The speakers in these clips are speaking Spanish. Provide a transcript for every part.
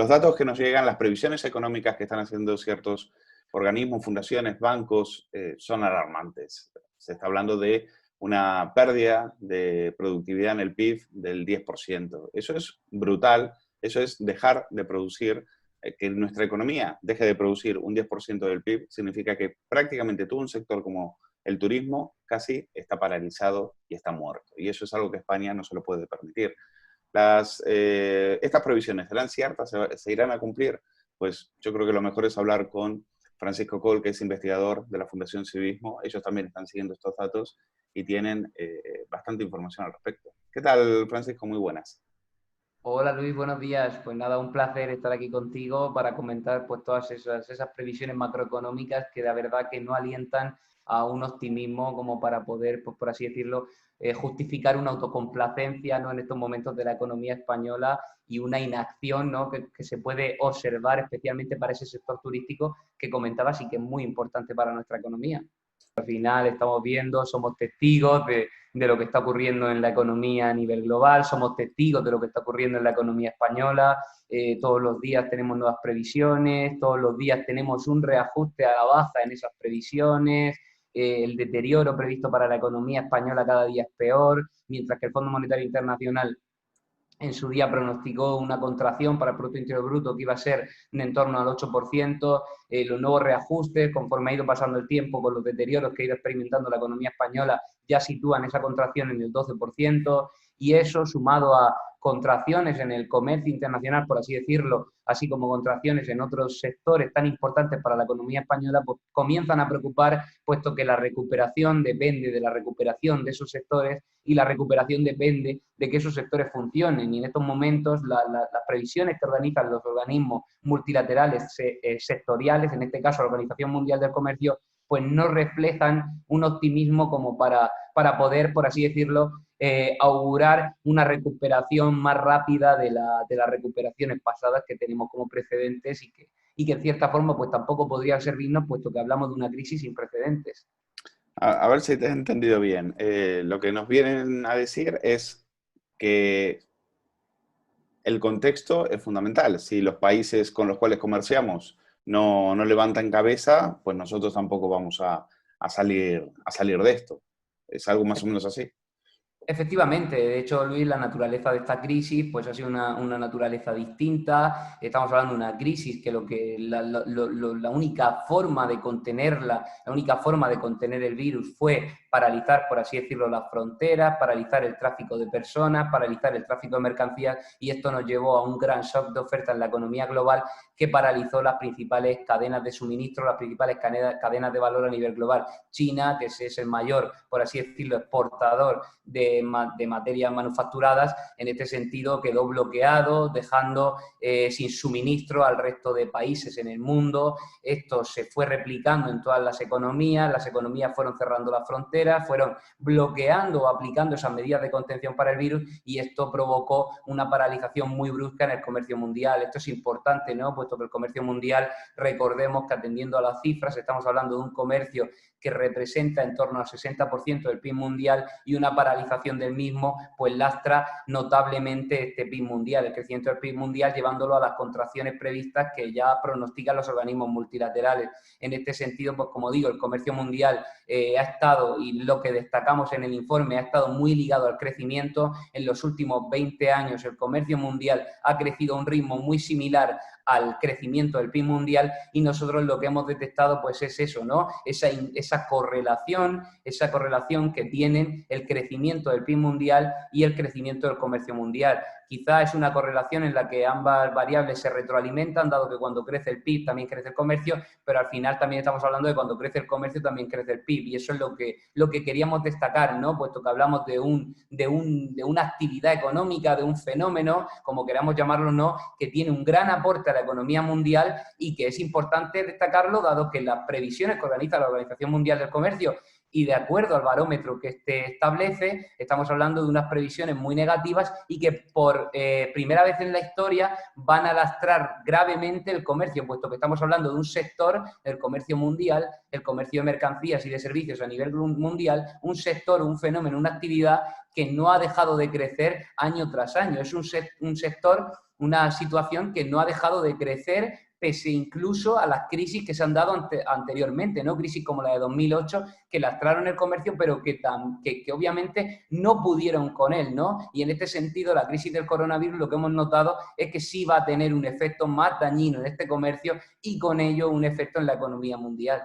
los datos que nos llegan, las previsiones económicas que están haciendo ciertos organismos, fundaciones, bancos, son alarmantes. Se está hablando de una pérdida de productividad en el PIB del 10%. Eso es brutal, eso es dejar de producir, que nuestra economía deje de producir un 10% del PIB, significa que prácticamente todo un sector como el turismo casi está paralizado y está muerto. Y eso es algo que España no se lo puede permitir. Estas previsiones serán ciertas, se irán a cumplir. Pues yo creo que lo mejor es hablar con Francisco Coll, que es investigador de la Fundación Civismo. Ellos también están siguiendo estos datos y tienen bastante información al respecto. ¿Qué tal, Francisco? Muy buenas. Hola Luis, buenos días. Pues nada, un placer estar aquí contigo para comentar pues todas esas previsiones macroeconómicas que la verdad que no alientan a un optimismo como para poder, pues por así decirlo, justificar una autocomplacencia, ¿no?, en estos momentos de la economía española y una inacción, ¿no?, que se puede observar especialmente para ese sector turístico que comentabas y que es muy importante para nuestra economía. Al final estamos viendo, somos testigos de lo que está ocurriendo en la economía a nivel global, somos testigos de lo que está ocurriendo en la economía española, todos los días tenemos nuevas previsiones, todos los días tenemos un reajuste a la baja en esas previsiones, el deterioro previsto para la economía española cada día es peor, mientras que el Fondo Monetario Internacional en su día pronosticó una contracción para el Producto Interior Bruto que iba a ser en torno al 8%, los nuevos reajustes, conforme ha ido pasando el tiempo con los deterioros que ha ido experimentando la economía española, ya sitúan esa contracción en el 12%, y eso sumado a contracciones en el comercio internacional, por así decirlo, así como contracciones en otros sectores tan importantes para la economía española, pues comienzan a preocupar, puesto que la recuperación depende de la recuperación de esos sectores y la recuperación depende de que esos sectores funcionen. Y en estos momentos las previsiones que organizan los organismos multilaterales sectoriales, en este caso la Organización Mundial del Comercio, pues no reflejan un optimismo como para poder, por así decirlo, augurar una recuperación más rápida de las recuperaciones pasadas que tenemos como precedentes y que en cierta forma pues tampoco podrían servirnos, puesto que hablamos de una crisis sin precedentes. A ver si te he entendido bien. Lo que nos vienen a decir es que el contexto es fundamental. Si los países con los cuales comerciamos no levantan cabeza, pues nosotros tampoco vamos a salir de esto. Es algo más o menos así. Efectivamente, de hecho, Luis, la naturaleza de esta crisis pues ha sido una naturaleza distinta. Estamos hablando de una crisis que la única forma de contenerla, la única forma de contener el virus fue paralizar, por así decirlo, las fronteras, paralizar el tráfico de personas, paralizar el tráfico de mercancías, y esto nos llevó a un gran shock de oferta en la economía global que paralizó las principales cadenas de suministro, las principales cadenas de valor a nivel global. China, que es el mayor, por así decirlo, exportador de materias manufacturadas, en este sentido quedó bloqueado, dejando sin suministro al resto de países en el mundo. Esto se fue replicando en todas las economías fueron cerrando las fronteras, fueron bloqueando o aplicando esas medidas de contención para el virus, y esto provocó una paralización muy brusca en el comercio mundial. Esto es importante, ¿no?, puesto que el comercio mundial, recordemos que atendiendo a las cifras, estamos hablando de un comercio que representa en torno al 60% del PIB mundial, y una paralización del mismo pues lastra notablemente este PIB mundial, el crecimiento del PIB mundial, llevándolo a las contracciones previstas que ya pronostican los organismos multilaterales. En este sentido, pues como digo, el comercio mundial ha estado, y lo que destacamos en el informe, ha estado muy ligado al crecimiento. En los últimos 20 años el comercio mundial ha crecido a un ritmo muy similar al crecimiento del PIB mundial, y nosotros lo que hemos detectado pues es eso, ¿no?, esa correlación que tienen el crecimiento del PIB mundial y el crecimiento del comercio mundial. Quizá es una correlación en la que ambas variables se retroalimentan, dado que cuando crece el PIB también crece el comercio, pero al final también estamos hablando de cuando crece el comercio también crece el PIB, y eso es lo que queríamos destacar, ¿no?, puesto que hablamos de una actividad económica, de un fenómeno, como queramos llamarlo, ¿no?, que tiene un gran aporte a la economía mundial, y que es importante destacarlo, dado que las previsiones que organiza la Organización Mundial del Comercio, y de acuerdo al barómetro que este establece, estamos hablando de unas previsiones muy negativas, y que por primera vez en la historia van a lastrar gravemente el comercio, puesto que estamos hablando de un sector, el comercio mundial, el comercio de mercancías y de servicios a nivel mundial, un sector, un fenómeno, una actividad que no ha dejado de crecer año tras año. Es un sector, una situación que no ha dejado de crecer pese incluso a las crisis que se han dado anteriormente, ¿no? Crisis como la de 2008, que lastraron el comercio, pero que obviamente no pudieron con él, ¿no? Y en este sentido, la crisis del coronavirus, lo que hemos notado es que sí va a tener un efecto más dañino en este comercio y con ello un efecto en la economía mundial.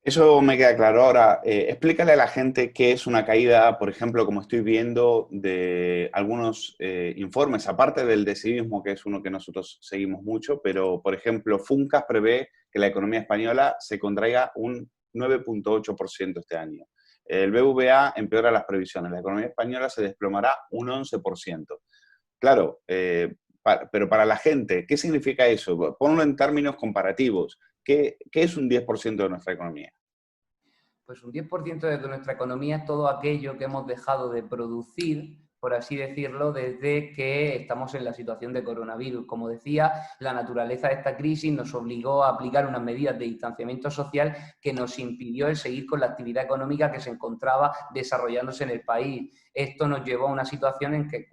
Eso me queda claro. Ahora, explícale a la gente qué es una caída, por ejemplo, como estoy viendo de algunos informes, aparte del de civismo, que es uno que nosotros seguimos mucho, pero, por ejemplo, Funcas prevé que la economía española se contraiga un 9,8% este año. El BVA empeora las previsiones. La economía española se desplomará un 11%. Claro, pero para la gente, ¿qué significa eso? Ponlo en términos comparativos. ¿Qué es un 10% de nuestra economía? Pues un 10% de nuestra economía es todo aquello que hemos dejado de producir, por así decirlo, desde que estamos en la situación de coronavirus. Como decía, la naturaleza de esta crisis nos obligó a aplicar unas medidas de distanciamiento social que nos impidió el seguir con la actividad económica que se encontraba desarrollándose en el país. Esto nos llevó a una situación en que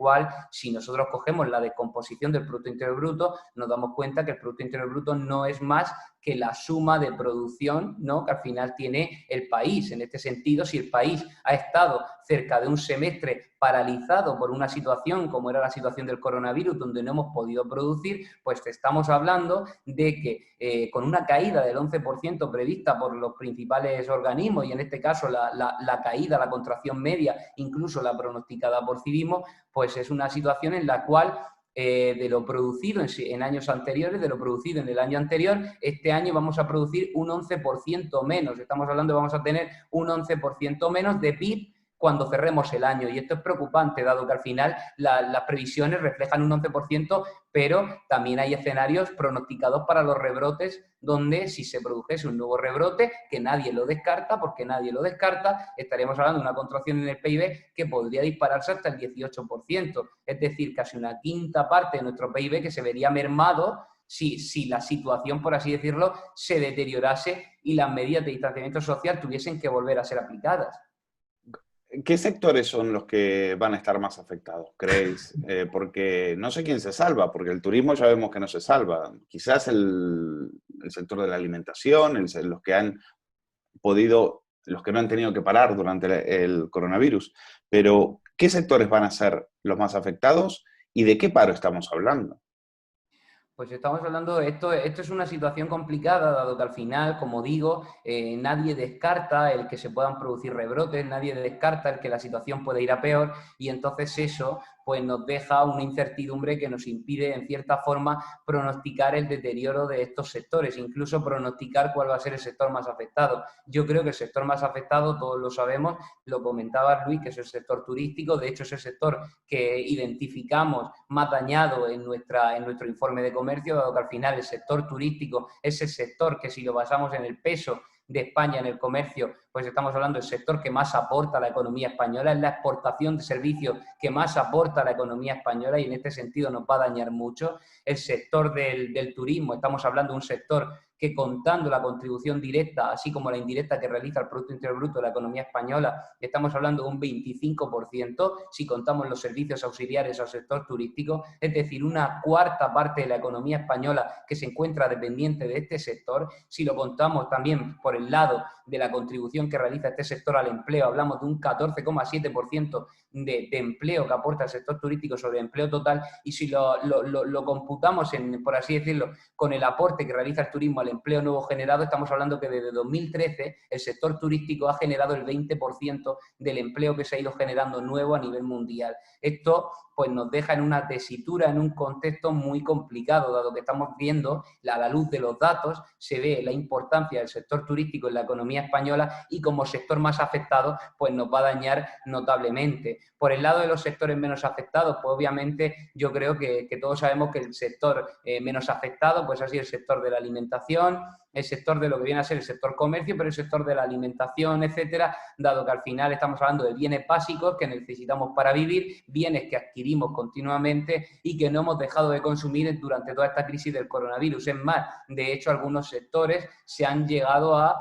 si nosotros cogemos la descomposición del Producto Interior Bruto, nos damos cuenta que el Producto Interior Bruto no es más que la suma de producción, ¿no?, que al final tiene el país. En este sentido, si el país ha estado cerca de un semestre paralizado por una situación como era la situación del coronavirus, donde no hemos podido producir, pues estamos hablando de que con una caída del 11% prevista por los principales organismos, y en este caso la caída, la contracción media, incluso la pronosticada por civismo, pues es una situación en la cual de lo producido en años anteriores, de lo producido en el año anterior, este año vamos a producir un 11% menos. Estamos hablando, vamos a tener un 11% menos de PIB cuando cerremos el año. Y esto es preocupante, dado que al final las previsiones reflejan un 11%, pero también hay escenarios pronosticados para los rebrotes, donde si se produjese un nuevo rebrote, que nadie lo descarta, porque nadie lo descarta, estaríamos hablando de una contracción en el PIB que podría dispararse hasta el 18%. Es decir, casi una quinta parte de nuestro PIB que se vería mermado si la situación, por así decirlo, se deteriorase y las medidas de distanciamiento social tuviesen que volver a ser aplicadas. ¿Qué sectores son los que van a estar más afectados, creéis? Porque no sé quién se salva, porque el turismo ya vemos que no se salva. Quizás el sector de la alimentación, los que han podido, los que no han tenido que parar durante el coronavirus. Pero, ¿qué sectores van a ser los más afectados y de qué paro estamos hablando? Pues estamos hablando, esto es una situación complicada, dado que al final, como digo, nadie descarta el que se puedan producir rebrotes, nadie descarta el que la situación puede ir a peor, y entonces eso pues nos deja una incertidumbre que nos impide, en cierta forma, pronosticar el deterioro de estos sectores, incluso pronosticar cuál va a ser el sector más afectado. Yo creo que el sector más afectado, todos lo sabemos, lo comentaba Luis, que es el sector turístico. De hecho es el sector que identificamos más dañado en nuestro informe de comercio, dado que al final el sector turístico es el sector que, si lo basamos en el peso de España en el comercio, pues estamos hablando del sector que más aporta a la economía española, es la exportación de servicios que más aporta a la economía española, y en este sentido nos va a dañar mucho. El sector del turismo, estamos hablando de un sector que, contando la contribución directa, así como la indirecta que realiza el Producto Interior Bruto de la economía española, estamos hablando de un 25%, si contamos los servicios auxiliares al sector turístico, es decir, una cuarta parte de la economía española que se encuentra dependiente de este sector. Si lo contamos también por el lado de la contribución que realiza este sector al empleo, hablamos de un 14,7% de empleo que aporta el sector turístico sobre el empleo total, y si lo computamos, por así decirlo, con el aporte que realiza el turismo al empleo nuevo generado, estamos hablando que desde 2013 el sector turístico ha generado el 20% del empleo que se ha ido generando nuevo a nivel mundial. Esto pues nos deja en una tesitura, en un contexto muy complicado, dado que estamos viendo, a la luz de los datos, se ve la importancia del sector turístico en la economía española, y como sector más afectado, pues nos va a dañar notablemente. Por el lado de los sectores menos afectados, pues obviamente yo creo que todos sabemos que el sector menos afectado pues ha sido el sector de la alimentación, el sector de lo que viene a ser el sector comercio, pero el sector de la alimentación, etcétera, dado que al final estamos hablando de bienes básicos que necesitamos para vivir, bienes que adquirimos continuamente y que no hemos dejado de consumir durante toda esta crisis del coronavirus. Es más, de hecho, algunos sectores se han llegado a,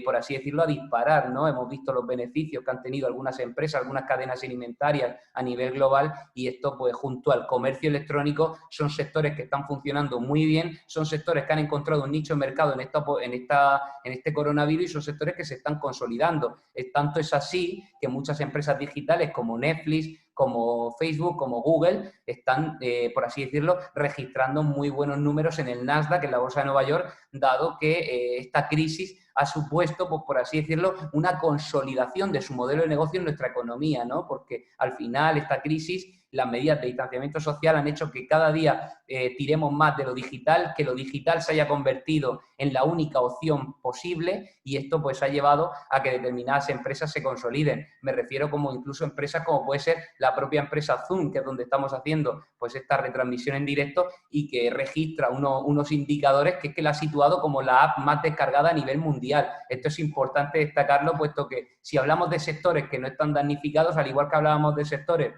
por así decirlo, a disparar, ¿no? Hemos visto los beneficios que han tenido algunas empresas, algunas cadenas alimentarias a nivel global, y esto, pues, junto al comercio electrónico, son sectores que están funcionando muy bien, son sectores que han encontrado un nicho de mercado en este coronavirus, y son sectores que se están consolidando. Tanto es así que muchas empresas digitales como Netflix, como Facebook, como Google, están, por así decirlo, registrando muy buenos números en el Nasdaq, en la Bolsa de Nueva York, dado que esta crisis ha supuesto, pues, por así decirlo, una consolidación de su modelo de negocio en nuestra economía, ¿no? Porque al final esta crisis, las medidas de distanciamiento social han hecho que cada día tiremos más de lo digital, que lo digital se haya convertido en la única opción posible, y esto, pues, ha llevado a que determinadas empresas se consoliden. Me refiero como incluso empresas como puede ser la propia empresa Zoom, que es donde estamos haciendo, pues, esta retransmisión en directo, y que registra unos indicadores que es que la ha situado como la app más descargada a nivel mundial. Esto es importante destacarlo, puesto que si hablamos de sectores que no están damnificados, al igual que hablábamos de sectores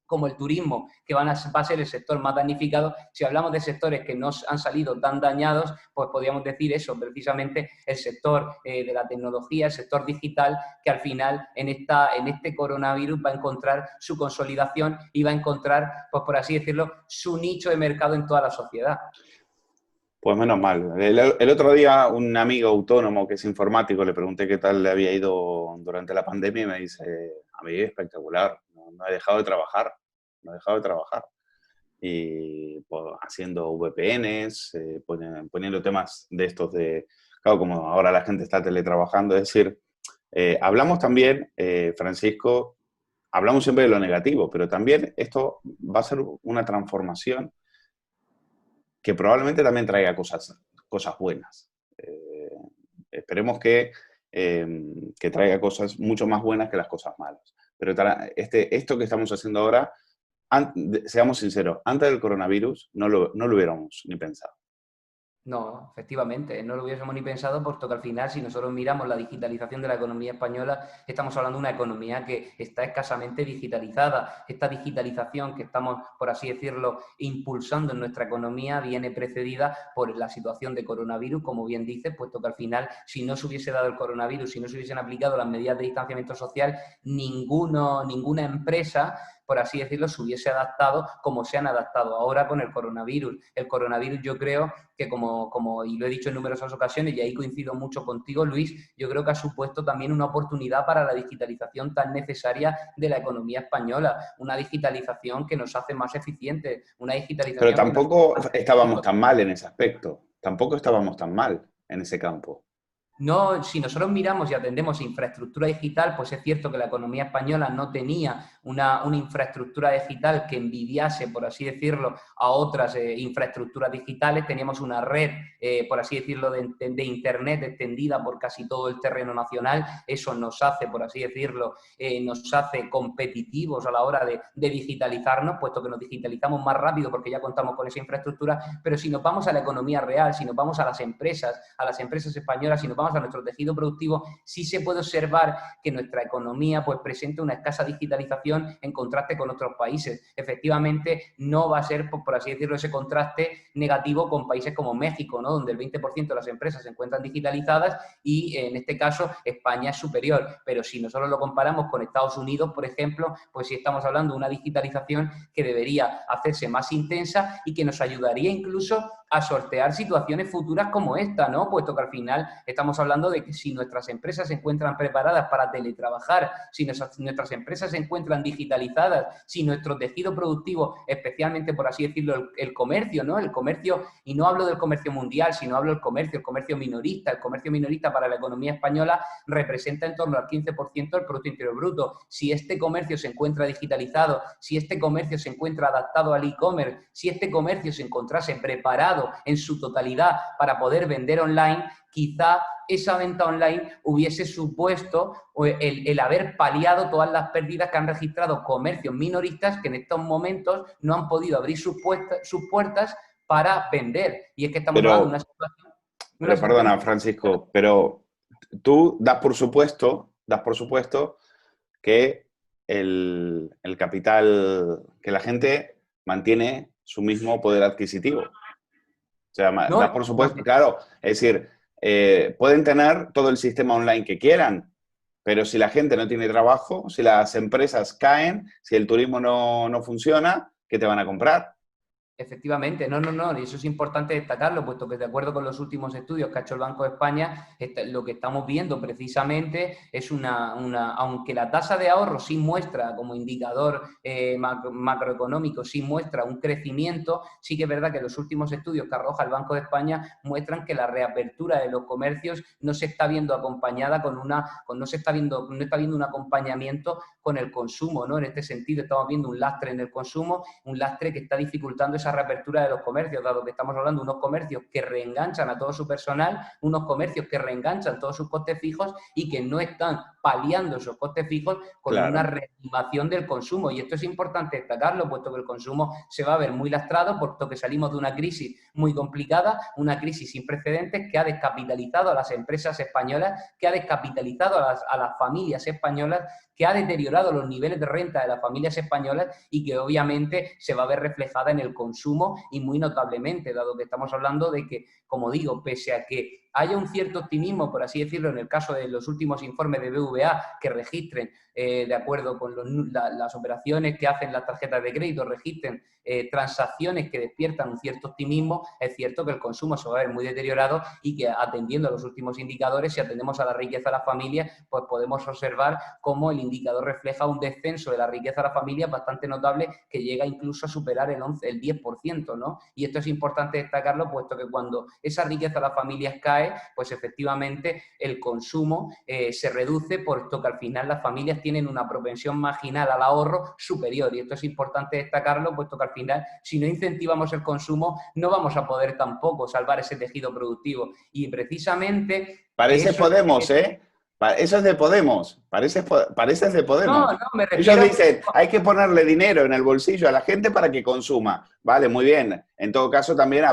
como el turismo, que va a ser el sector más damnificado, si hablamos de sectores que no han salido tan dañados, pues podríamos decir eso, precisamente el sector de la tecnología, el sector digital, que al final en este coronavirus va a encontrar su consolidación y va a encontrar, pues, por así decirlo, su nicho de mercado en toda la sociedad. Pues menos mal. El otro día un amigo autónomo que es informático, le pregunté qué tal le había ido durante la pandemia y me dice, a mí espectacular, no he dejado de trabajar, no he dejado de trabajar. Y pues, haciendo VPNs, poniendo temas de estos de, claro, como ahora la gente está teletrabajando, es decir, hablamos también, Francisco, hablamos siempre de lo negativo, pero también esto va a ser una transformación que probablemente también traiga cosas buenas. Esperemos que traiga cosas mucho más buenas que las cosas malas. Pero esto que estamos haciendo ahora, seamos sinceros, antes del coronavirus no lo hubiéramos ni pensado. No, efectivamente, no lo hubiésemos ni pensado, puesto que al final, si nosotros miramos la digitalización de la economía española, estamos hablando de una economía que está escasamente digitalizada. Esta digitalización que estamos, por así decirlo, impulsando en nuestra economía viene precedida por la situación de coronavirus, como bien dices, puesto que al final, si no se hubiese dado el coronavirus, si no se hubiesen aplicado las medidas de distanciamiento social, ninguna empresa, por así decirlo, se hubiese adaptado como se han adaptado ahora con el coronavirus. El coronavirus, yo creo que y lo he dicho en numerosas ocasiones, y ahí coincido mucho contigo, Luis, yo creo que ha supuesto también una oportunidad para la digitalización tan necesaria de la economía española, una digitalización que nos hace más eficientes, una digitalización... Pero tampoco estábamos tan mal en ese aspecto, tampoco estábamos tan mal en ese campo. No, si nosotros miramos y atendemos infraestructura digital, pues es cierto que la economía española no tenía una infraestructura digital que envidiase, por así decirlo, a otras infraestructuras digitales. Teníamos una red, por así decirlo, de Internet extendida por casi todo el terreno nacional. Eso nos hace, por así decirlo, nos hace competitivos a la hora de digitalizarnos, puesto que nos digitalizamos más rápido porque ya contamos con esa infraestructura. Pero si nos vamos a la economía real, si nos vamos a las empresas españolas, si nos vamos a nuestro tejido productivo, sí se puede observar que nuestra economía, pues, presenta una escasa digitalización en contraste con otros países. Efectivamente, no va a ser, por así decirlo, ese contraste negativo con países como México, ¿no?, donde el 20% de las empresas se encuentran digitalizadas, y en este caso España es superior. Pero si nosotros lo comparamos con Estados Unidos, por ejemplo, pues sí estamos hablando de una digitalización que debería hacerse más intensa y que nos ayudaría incluso a sortear situaciones futuras como esta, ¿no? Puesto que al final estamos hablando de que si nuestras empresas se encuentran preparadas para teletrabajar, si nuestras empresas se encuentran digitalizadas, si nuestro tejido productivo, especialmente, por así decirlo, el comercio, ¿no? El comercio, y no hablo del comercio mundial, sino hablo del comercio minorista. El comercio minorista para la economía española representa en torno al 15% del Producto Interior Bruto. Si este comercio se encuentra digitalizado, si este comercio se encuentra adaptado al e-commerce, si este comercio se encontrase preparado en su totalidad para poder vender online, quizá esa venta online hubiese supuesto el haber paliado todas las pérdidas que han registrado comercios minoristas que en estos momentos no han podido abrir sus puertas para vender. Y es que estamos hablando de una situación... Una Pero perdona, sentencia. Francisco, pero tú das por supuesto que el capital, que la gente mantiene su mismo poder adquisitivo. O sea, No, das por supuesto, claro, es decir, pueden tener todo el sistema online que quieran, pero si la gente no tiene trabajo, si las empresas caen, si el turismo no funciona, ¿qué te van a comprar? efectivamente, no, y eso es importante destacarlo, puesto que de acuerdo con los últimos estudios que ha hecho el Banco de España, lo que estamos viendo precisamente es aunque la tasa de ahorro sí muestra como indicador macroeconómico, sí muestra un crecimiento, sí que es verdad que los últimos estudios que arroja el Banco de España muestran que la reapertura de los comercios no se está viendo acompañada no está viendo un acompañamiento con el consumo, ¿no? En este sentido estamos viendo un lastre en el consumo, un lastre que está dificultando esa reapertura de los comercios, dado que estamos hablando de unos comercios que reenganchan a todo su personal, unos comercios que reenganchan todos sus costes fijos y que no están paliando esos costes fijos con una Claro, reactivación del consumo. Y esto es importante destacarlo, puesto que el consumo se va a ver muy lastrado, puesto que salimos de una crisis muy complicada, una crisis sin precedentes que ha descapitalizado a las empresas españolas, que ha descapitalizado a las familias españolas, que ha deteriorado los niveles de renta de las familias españolas y que obviamente se va a ver reflejada en el consumo y muy notablemente, dado que estamos hablando de que, como digo, pese a que haya un cierto optimismo, por así decirlo, en el caso de los últimos informes de BVA que registren, de acuerdo con las operaciones que hacen las tarjetas de crédito, registren transacciones que despiertan un cierto optimismo, es cierto que el consumo se va a ver muy deteriorado y que atendiendo a los últimos indicadores, si atendemos a la riqueza de las familias, pues podemos observar cómo el indicador refleja un descenso de la riqueza de las familias bastante notable que llega incluso a superar el 10%, ¿no? Y esto es importante destacarlo, puesto que cuando esa riqueza de las familias cae, pues efectivamente el consumo se reduce, puesto que al final las familias tienen una propensión marginal al ahorro superior. Y esto es importante destacarlo, puesto que al final, si no incentivamos el consumo, no vamos a poder tampoco salvar ese tejido productivo. Y precisamente parece eso Podemos, es... ¿eh? Eso es de Podemos, pareces de No, Podemos. no, me Ellos refiero... dicen, hay que ponerle dinero en el bolsillo a la gente para que consuma. Vale, muy bien. En todo caso, también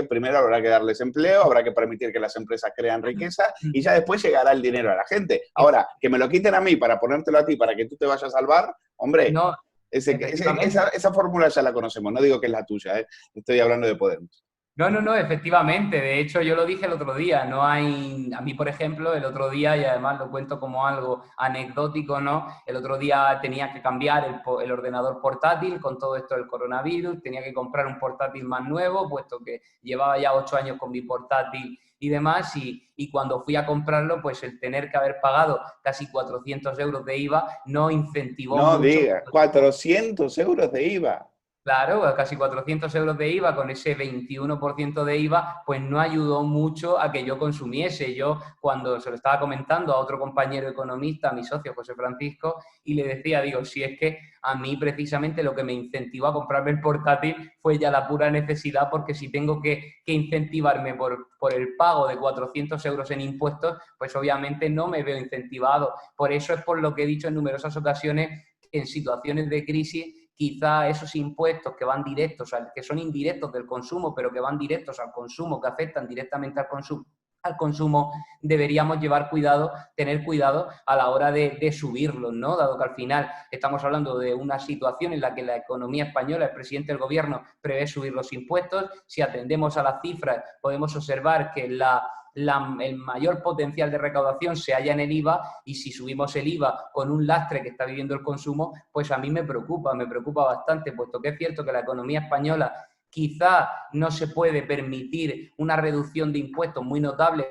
primero habrá que darles empleo, habrá que permitir que las empresas crean riqueza y ya después llegará el dinero a la gente. Ahora, que me lo quiten a mí para ponértelo a ti, para que tú te vayas a salvar, hombre, No, efectivamente. esa fórmula ya la conocemos. No digo que es la tuya, ¿eh? Estoy hablando de Podemos. No, efectivamente. De hecho, yo lo dije el otro día. No hay, a mí, por ejemplo, el otro día, y además lo cuento como algo anecdótico, ¿no? El otro día tenía que cambiar el ordenador portátil con todo esto del coronavirus, tenía que comprar un portátil más nuevo, puesto que llevaba ya 8 años con mi portátil y demás, y cuando fui a comprarlo, pues el tener que haber pagado casi 400 euros de IVA no incentivó No mucho. diga, 400 euros de IVA. Claro, casi 400 euros de IVA, con ese 21% de IVA, pues no ayudó mucho a que yo consumiese. Yo, cuando se lo estaba comentando a otro compañero economista, a mi socio José Francisco, y le decía, digo, si es que a mí precisamente lo que me incentivó a comprarme el portátil fue ya la pura necesidad, porque si tengo que incentivarme por el pago de 400 euros en impuestos, pues obviamente no me veo incentivado. Por eso es por lo que he dicho en numerosas ocasiones que en situaciones de crisis quizá esos impuestos que van directos, que son indirectos del consumo, pero que van directos al consumo, que afectan directamente al consumo, deberíamos tener cuidado a la hora de subirlos, ¿no? Dado que al final estamos hablando de una situación en la que la economía española, el presidente del gobierno prevé subir los impuestos. Si atendemos a las cifras, podemos observar que el mayor potencial de recaudación se halla en el IVA, y si subimos el IVA con un lastre que está viviendo el consumo, pues a mí me preocupa bastante, puesto que es cierto que la economía española quizá no se puede permitir una reducción de impuestos muy notable.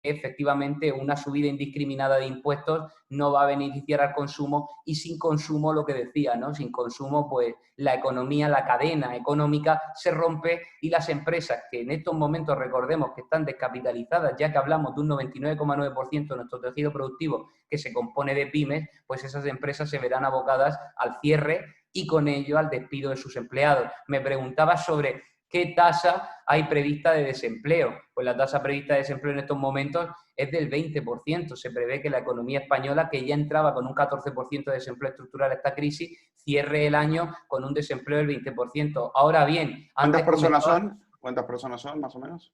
Efectivamente, una subida indiscriminada de impuestos no va a beneficiar al consumo, y sin consumo, lo que decía, ¿no? Sin consumo, pues la economía, la cadena económica se rompe, y las empresas que en estos momentos, recordemos que están descapitalizadas, ya que hablamos de un 99,9% de nuestro tejido productivo que se compone de pymes, pues esas empresas se verán abocadas al cierre y con ello al despido de sus empleados. Me preguntaba sobre ¿qué tasa hay prevista de desempleo? Pues la tasa prevista de desempleo en estos momentos es del 20%. Se prevé que la economía española, que ya entraba con un 14% de desempleo estructural a esta crisis, cierre el año con un desempleo del 20%. Ahora bien, ¿Cuántas antes personas comentaba... son? ¿Cuántas personas son, más o menos?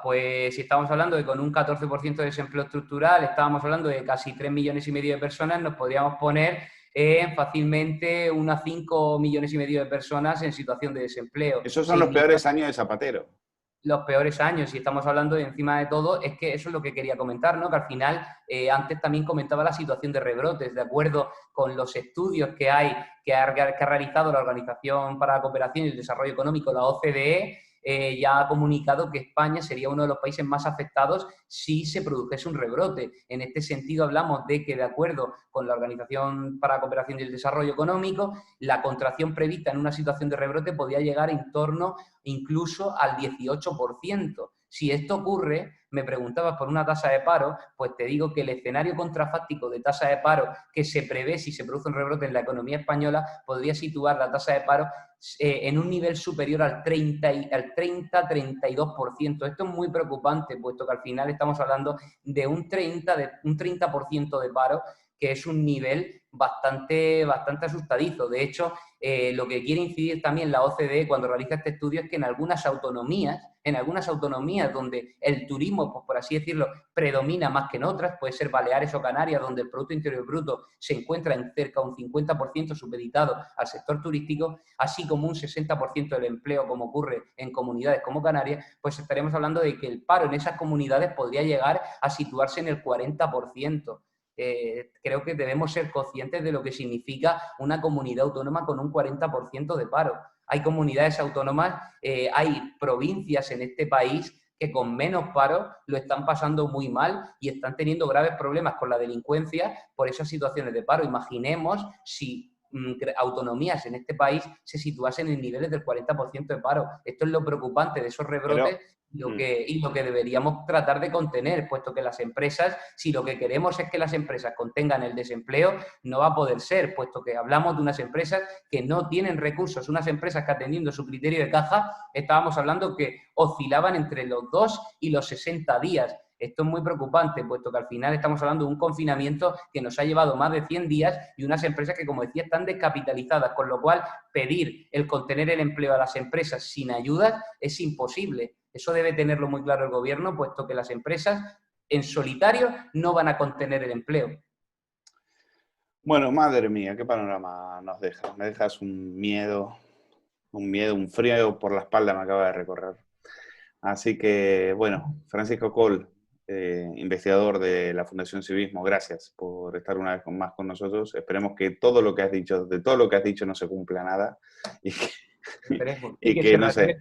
Pues si estamos hablando de con un 14% de desempleo estructural, estábamos hablando de casi 3,5 millones de personas, nos podríamos poner fácilmente unas 5,5 millones de personas en situación de desempleo. Esos son los peores años de Zapatero. Los peores años, y estamos hablando de encima de todo, es que eso es lo que quería comentar, ¿no? Que al final, antes también comentaba la situación de rebrotes, de acuerdo con los estudios que hay, que ha realizado la Organización para la Cooperación y el Desarrollo Económico, la OCDE, ya ha comunicado que España sería uno de los países más afectados si se produjese un rebrote. En este sentido, hablamos de que, de acuerdo con la Organización para la Cooperación y el Desarrollo Económico, la contracción prevista en una situación de rebrote podía llegar en torno incluso al 18%. Si esto ocurre, me preguntabas por una tasa de paro, pues te digo que el escenario contrafáctico de tasa de paro que se prevé si se produce un rebrote en la economía española podría situar la tasa de paro en un nivel superior al 30-32%. Esto es muy preocupante, puesto que al final estamos hablando de un 30% de paro, que es un nivel bastante asustadizo. De hecho, lo que quiere incidir también la OCDE cuando realiza este estudio es que en algunas autonomías donde el turismo, pues por así decirlo, predomina más que en otras, puede ser Baleares o Canarias, donde el Producto Interior Bruto se encuentra en cerca de un 50% supeditado al sector turístico, así como un 60% del empleo, como ocurre en comunidades como Canarias, pues estaremos hablando de que el paro en esas comunidades podría llegar a situarse en el 40%. Creo que debemos ser conscientes de lo que significa una comunidad autónoma con un 40% de paro. Hay comunidades autónomas, hay provincias en este país que con menos paro lo están pasando muy mal y están teniendo graves problemas con la delincuencia por esas situaciones de paro. Imaginemos si autonomías en este país se situasen en niveles del 40% de paro. Esto es lo preocupante de esos rebrotes. Y lo que deberíamos tratar de contener, puesto que las empresas, si lo que queremos es que las empresas contengan el desempleo, no va a poder ser, puesto que hablamos de unas empresas que no tienen recursos, unas empresas que atendiendo su criterio de caja, estábamos hablando que oscilaban entre los 2 y los 60 días. Esto es muy preocupante, puesto que al final estamos hablando de un confinamiento que nos ha llevado más de 100 días y unas empresas que, como decía, están descapitalizadas, con lo cual pedir el contener el empleo a las empresas sin ayudas es imposible. Eso debe tenerlo muy claro el gobierno, puesto que las empresas en solitario no van a contener el empleo. Bueno, madre mía, qué panorama nos dejas. Me dejas un miedo, un frío por la espalda me acaba de recorrer. Así que, bueno, Francisco Coll, investigador de la Fundación Civismo, gracias por estar una vez más con nosotros. Esperemos que todo lo que has dicho, de todo lo que has dicho no se cumpla nada y que, y que no sé,